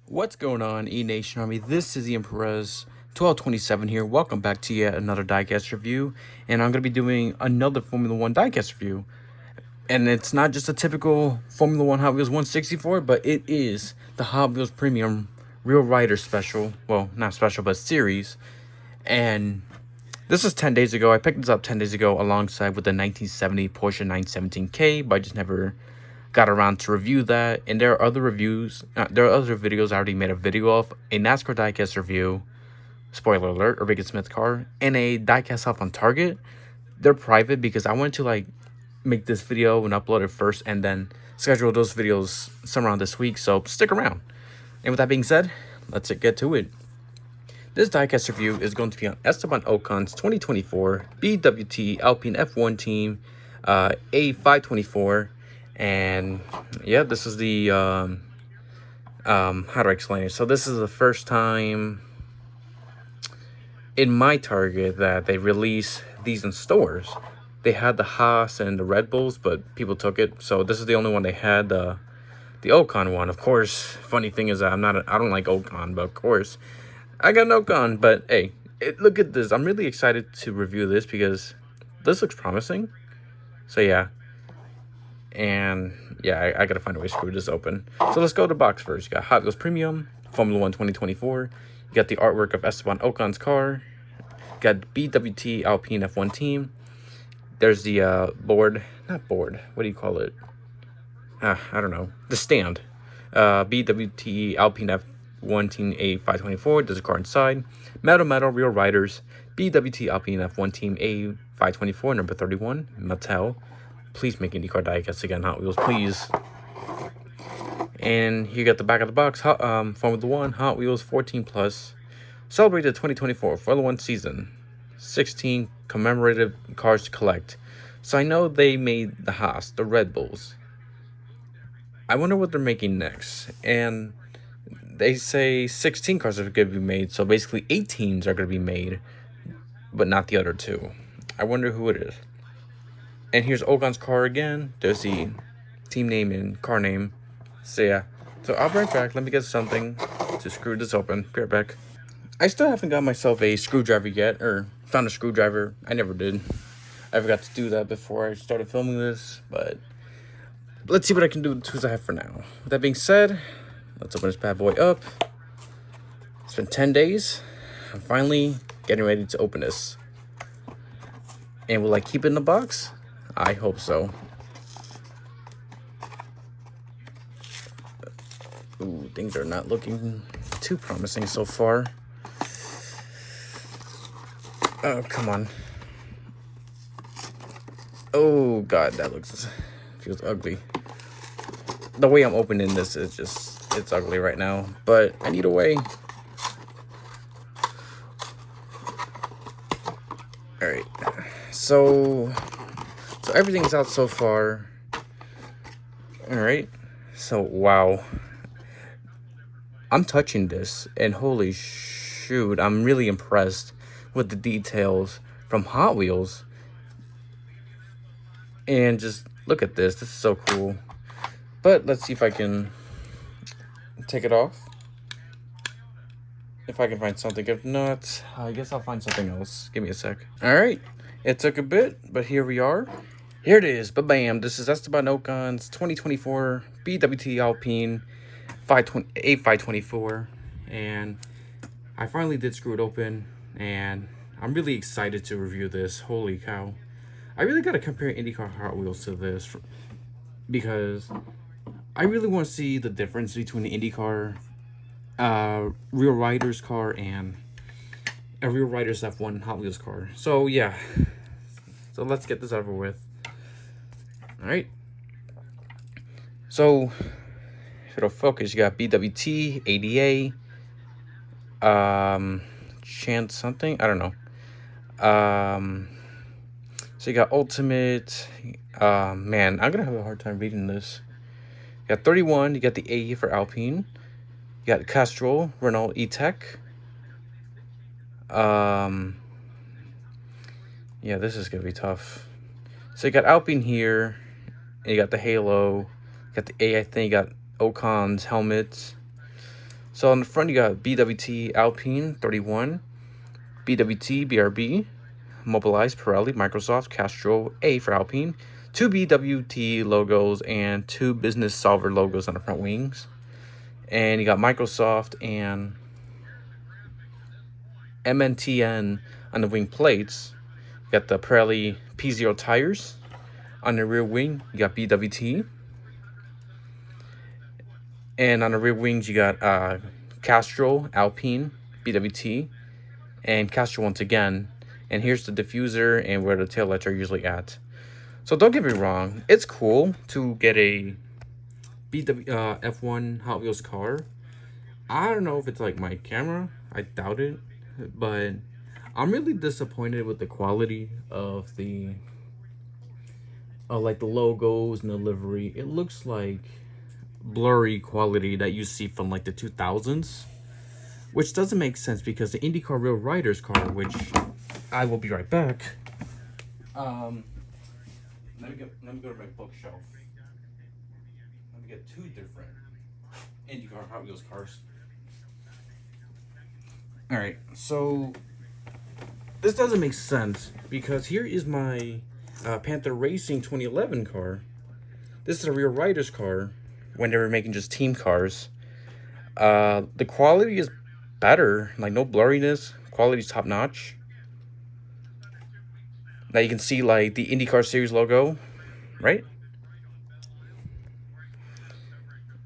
What's going on, E-Nation Army? This is Ian Perez, 1227 here. Welcome back to yet another Diecast review. And I'm going to be doing another Formula 1 Diecast review. And it's not just a typical Formula 1 Hot Wheels 164, but it is the Hot Wheels Premium Real Rider Special. Well, not special, but series. And this is 10 days ago. I picked this up 10 days ago alongside with the 1970 Porsche 917K, but I just never got around to review that. And there are other reviews, there are other videos I already made a video of: a NASCAR diecast review, spoiler alert, a Rick Smith car, and a diecast off on Target. They're private because I wanted to make this video and upload it first and then schedule those videos somewhere around this week, so stick around. And with that being said, let's get to it. This diecast review is going to be on Esteben Ocon's 2024 BWT Alpine F1 team A524. And yeah, this is the how do I explain it? So this is the first time in my Target that they release these in stores. They had the Haas and the Red Bulls, but people took it, so this is the only one they had. The Ocon one, of course. Funny thing is that I don't like Ocon, but of course I got an Ocon. But hey, look at this. I'm really excited to review this because this looks promising. So yeah. And yeah, I gotta find a way to screw this open. So let's go to the box first. You got Hot Wheels Premium, Formula 1 2024. You got the artwork of Esteben Ocon's car. You got BWT Alpine F1 team. There's the not board, what do you call it? I don't know. The stand. BWT Alpine F1 team A524. There's a car inside. Metal Real Riders. BWT Alpine F1 team A524, number 31. Mattel. Please make IndyCar diecast again, Hot Wheels, please. And you got the back of the box. Formula 1 Hot Wheels 14 Plus. Celebrate the 2024 Formula 1 season. 16 commemorative cars to collect. So I know they made the Haas, the Red Bulls. I wonder what they're making next. And they say 16 cars are going to be made. So basically 18s are going to be made, but not the other two. I wonder who it is. And here's Ocon's car again. There's the team name and car name. So yeah. So I'll be right back. Let me get something to screw this open. Be right back. I still haven't got myself a screwdriver yet. Or found a screwdriver. I never did. I forgot to do that before I started filming this. But let's see what I can do with the tools I have for now. With that being said, let's open this bad boy up. It's been 10 days. I'm finally getting ready to open this. And will I keep it in the box? I hope so. Ooh, things are not looking too promising so far. Oh, come on. Oh, God, that feels ugly. The way I'm opening this is it's ugly right now. But I need a way. Alright. So everything's out so far. Alright. So, wow. I'm touching this, and holy shoot, I'm really impressed with the details from Hot Wheels. And just look at this. This is so cool. But let's see if I can take it off. If I can find something. If not, I guess I'll find something else. Give me a sec. Alright. It took a bit, but here we are. Here it is. Ba-bam. This is Esteben Ocon's 2024 BWT Alpine A524. And I finally did screw it open. And I'm really excited to review this. Holy cow. I really got to compare IndyCar Hot Wheels to this, because I really want to see the difference between the IndyCar Real Riders car and a Real Riders F1 Hot Wheels car. So yeah. So let's get this over with. Alright. So if it'll focus, you got BWT, ADA, Chance something, I don't know. So you got Ultimate. Man, I'm gonna have a hard time reading this. You got 31, you got the A for Alpine. You got Castrol, Renault E-Tech. Yeah, this is gonna be tough. So you got Alpine here, and you got the Halo, you got the A, I think, you got Ocon's helmet. So on the front, you got BWT Alpine 31, BWT BRB, Mobilize, Pirelli, Microsoft, Castrol, A for Alpine, two BWT logos, and two Business Solver logos on the front wings. And you got Microsoft and MNTN on the wing plates. You got the Pirelli P0 tires. On the rear wing, you got BWT. And on the rear wings, you got Castrol, Alpine, BWT, and Castrol once again. And here's the diffuser and where the taillights are usually at. So don't get me wrong, it's cool to get a F1 Hot Wheels car. I don't know if it's like my camera, I doubt it, but I'm really disappointed with the quality of the like the logos and the livery. It looks like blurry quality that you see from like the 2000s, which doesn't make sense because the IndyCar Real Riders car, which I will be right back. Let me go to my bookshelf. Let me get two different IndyCar Hot Wheels cars. All right, so this doesn't make sense because here is my Panther Racing 2011 car. This is a Real Riders car when they were making just team cars. The quality is better, like no blurriness. Quality's top notch. Now you can see like the IndyCar Series logo, right?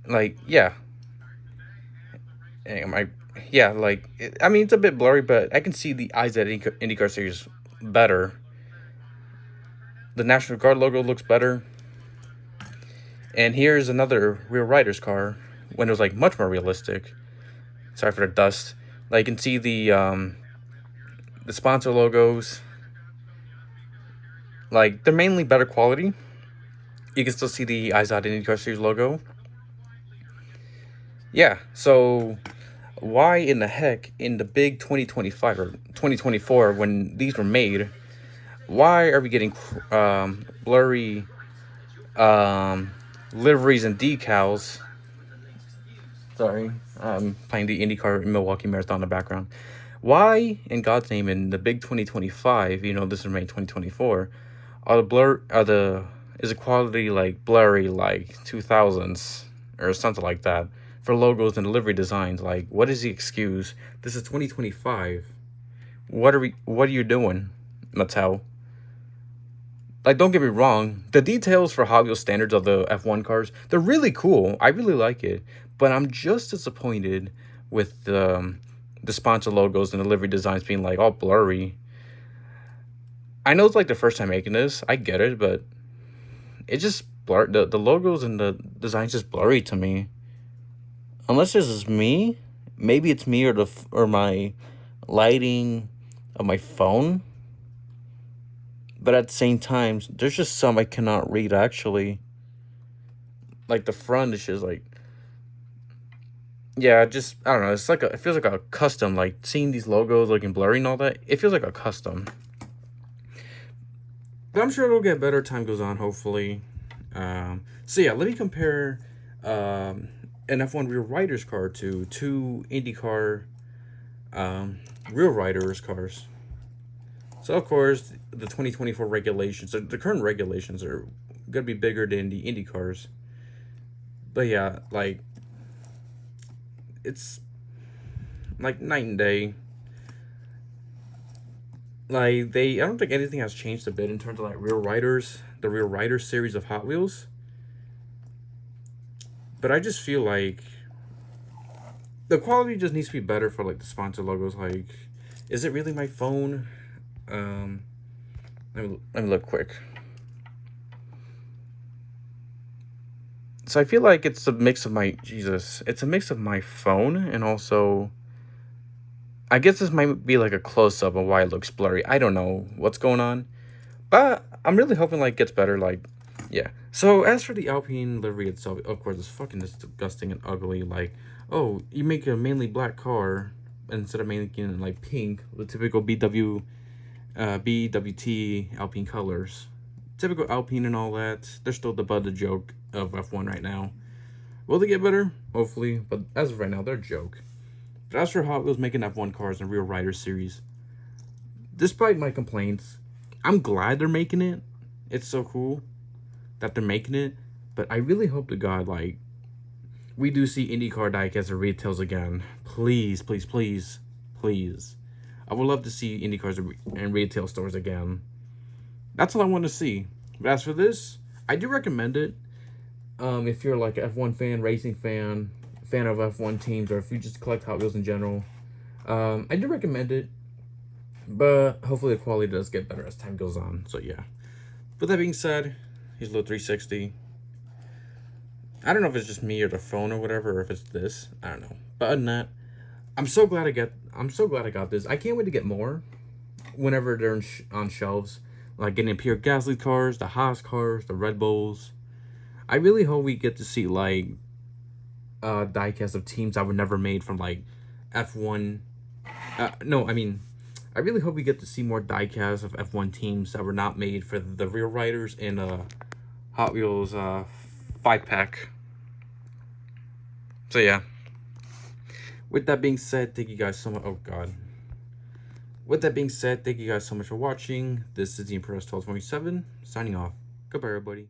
Like yeah, I mean it's a bit blurry, but I can see the eyes at IndyCar Series better. The National Guard logo looks better. And here's another Real Riders car when it was like much more realistic. Sorry for the dust. Like you can see the sponsor logos. Like they're mainly better quality. You can still see the IZOD IndyCar Series logo. Yeah, so why in the heck in the big 2025 or 2024 when these were made, why are we getting blurry liveries and decals? Sorry, I'm playing the IndyCar Milwaukee Marathon in the background. Why, in God's name, in the big 2025, this is May 2024, is the quality like blurry like 2000s or something like that for logos and livery designs? Like, what is the excuse? This is 2025. What are you doing, Mattel? Like, don't get me wrong, the details for Hot Wheels standards of the F1 cars, they're really cool. I really like it. But I'm just disappointed with the sponsor logos and the livery designs being like all blurry. I know it's like the first time making this. I get it, but it just blurred. The logos and the designs just blurry to me. Unless this is me. Maybe it's me or my lighting of my phone. But at the same time, there's just some I cannot read, actually. Like, the front is just, like... Yeah, just, I don't know. It's like it feels like a custom. Like, seeing these logos looking blurry and all that, it feels like a custom. But I'm sure it'll get better. Time goes on, hopefully. So, yeah, let me compare an F1 Real Riders car to two IndyCar Real Riders cars. So, of course, the 2024 regulations, the current regulations are going to be bigger than the Indy cars. But yeah, like, it's like night and day. Like, I don't think anything has changed a bit in terms of like Real Riders, the Real Riders series of Hot Wheels. But I just feel like the quality just needs to be better for like the sponsor logos. Like, is it really my phone? Let me look quick. So I feel like it's a mix of it's a mix of my phone and also, I guess this might be like a close-up of why it looks blurry. I don't know what's going on, but I'm really hoping like it gets better. Like, yeah. So as for the Alpine livery itself, of course, it's fucking disgusting and ugly. Like, oh, you make a mainly black car instead of making it like pink, the typical BWT Alpine colors. Typical Alpine and all that. They're still the butt of the joke of F1 right now. Will they get better? Hopefully, but as of right now, they're a joke. But as for Hot Wheels making F1 cars in Real Rider Series, despite my complaints, I'm glad they're making it. It's so cool that they're making it, but I really hope to God, like, we do see IndyCar diecast at retails again. Please, please, please, please. I would love to see IndyCars in retail stores again. That's all I want to see. But as for this, I do recommend it. If you're like an F1 fan, racing fan, fan of F1 teams, or if you just collect Hot Wheels in general, I do recommend it. But hopefully the quality does get better as time goes on. So yeah. With that being said, here's a little 360. I don't know if it's just me or the phone or whatever, or if it's this. I don't know. But other than that, I'm so glad I got this. I can't wait to get more whenever they're on shelves. Like getting Pierre Gasly cars, the Haas cars, the Red Bulls. I really hope we get to see like diecast of teams that were never made from like F1. No, I mean, I really hope we get to see more diecasts of F1 teams that were not made for the real riders in Hot Wheels 5-pack. So yeah. With that being said, thank you guys so much. Oh god. With that being said, thank you guys so much for watching. This is the Empress 1227 signing off. Goodbye, everybody.